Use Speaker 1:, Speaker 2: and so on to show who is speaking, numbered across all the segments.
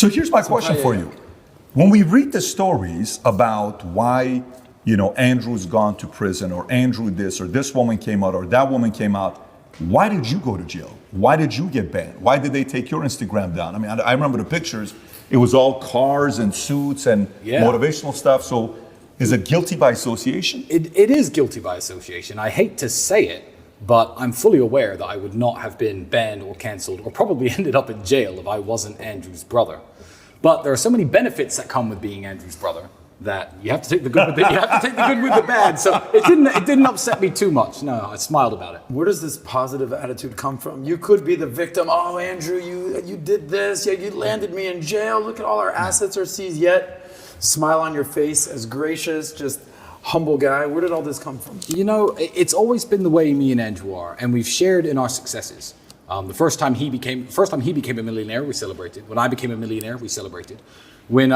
Speaker 1: So here's my question for you. When we read the stories about why, Andrew's gone to prison, or Andrew this, or this woman came out, or that woman came out, why did you go to jail? Why did you get banned? Why did they take your Instagram down? I mean, I remember the pictures. It was all cars and suits and motivational stuff. So is it guilty by association?
Speaker 2: It is guilty by association. I hate to say it, but I'm fully aware that I would not have been banned or canceled or probably ended up in jail if I wasn't Andrew's brother. But there are so many benefits that come with being Andrew's brother that you have to take the good with the, good with the bad. So it didn't upset me too much. No, I smiled about it.
Speaker 3: Where does this positive attitude come from? You could be the victim. Oh, Andrew, you did this. Yeah, you landed me in jail. Look at all our assets are seized. Yet, smile on your face, as gracious, just humble guy. Where did all this come from?
Speaker 2: It's always been the way me and Andrew are, and we've shared in our successes. The first time he became a millionaire, we celebrated. When I became a millionaire, we celebrated. When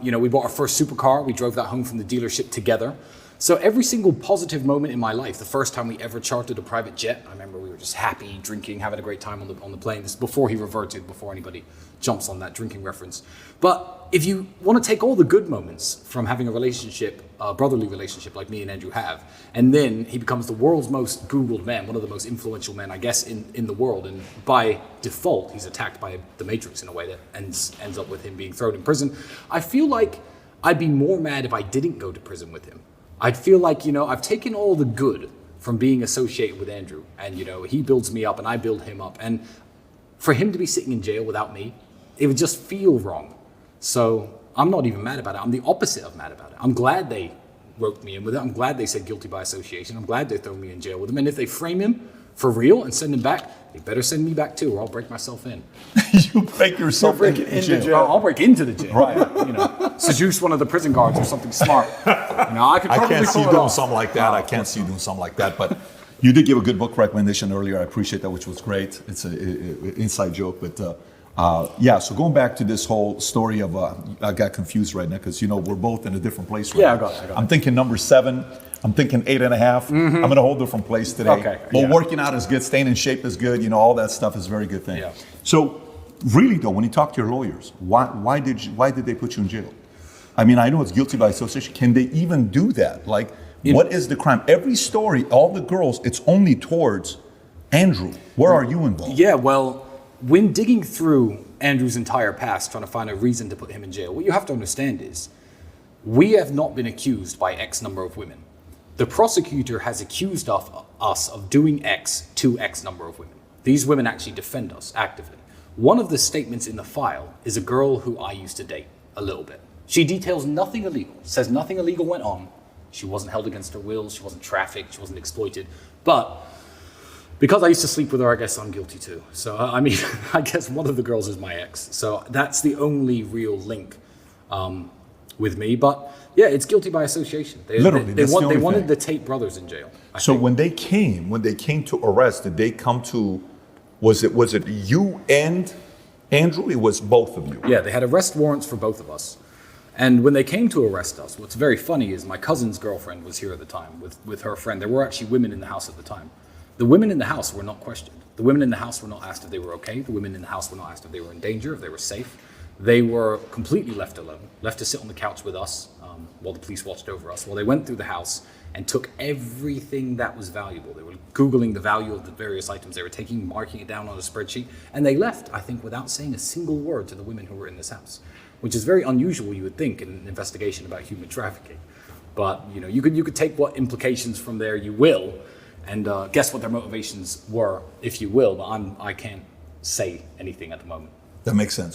Speaker 2: we bought our first supercar, we drove that home from the dealership together. So every single positive moment in my life, the first time we ever chartered a private jet, I remember we were just happy, drinking, having a great time on the plane. This is before he reverted, before anybody jumps on that drinking reference. But if you want to take all the good moments from having a relationship, a brotherly relationship like me and Andrew have, and then he becomes the world's most Googled man, one of the most influential men, I guess, in the world. And by default, he's attacked by the Matrix in a way that ends up with him being thrown in prison. I feel like I'd be more mad if I didn't go to prison with him. I'd feel like, I've taken all the good from being associated with Andrew, and, he builds me up and I build him up. And for him to be sitting in jail without me, it would just feel wrong. So I'm not even mad about it. I'm the opposite of mad about it. I'm glad they roped me in with it. I'm glad they said guilty by association. I'm glad they throw me in jail with him. And if they frame him for real and send him back, they better send me back too, or I'll break myself in.
Speaker 1: You break yourself into jail.
Speaker 2: I'll break into the jail. Right. Seduce one of the prison guards or something smart. I
Speaker 1: can't see you doing something like that. I can't see you doing something like that. But you did give a good book recommendation earlier. I appreciate that, which was great. It's an inside joke, but so going back to this whole story of, I got confused right now because, we're both in a different place right now.
Speaker 2: I got it.
Speaker 1: I'm thinking number 7. I'm thinking 8.5. I'm in a whole different place today.
Speaker 2: Okay.
Speaker 1: Well, working out is good. Staying in shape is good. All that stuff is a very good thing.
Speaker 2: Yeah.
Speaker 1: So really though, when you talk to your lawyers, why did they put you in jail? I mean, I know it's guilty by association. Can they even do that? Like, what is the crime? Every story, all the girls, it's only towards Andrew. Where are you involved?
Speaker 2: Yeah, well, when digging through Andrew's entire past, trying to find a reason to put him in jail, what you have to understand is we have not been accused by X number of women. The prosecutor has accused us of doing X to X number of women. These women actually defend us actively. One of the statements in the file is a girl who I used to date a little bit. She details nothing illegal, says nothing illegal went on. She wasn't held against her will, she wasn't trafficked, she wasn't exploited. But because I used to sleep with her, I guess I'm guilty too. So, I guess one of the girls is my ex. So that's the only real link with me. But yeah, it's guilty by association. They wanted the Tate brothers in jail.
Speaker 1: So when they came to arrest, did they come to, was it you and Andrew? It was both of you.
Speaker 2: Yeah, they had arrest warrants for both of us. And when they came to arrest us, what's very funny is my cousin's girlfriend was here at the time with her friend. There were actually women in the house at the time. The women in the house were not questioned. The women in the house were not asked if they were okay. The women in the house were not asked if they were in danger, if they were safe. They were completely left alone, left to sit on the couch with us while the police watched over us, while they went through the house and took everything that was valuable. They were Googling the value of the various items they were taking, marking it down on a spreadsheet, and they left, I think, without saying a single word to the women who were in this house, which is very unusual, you would think, in an investigation about human trafficking. But you could take what implications from there you will, and guess what their motivations were, if you will, but I can't say anything at the moment.
Speaker 1: That makes sense.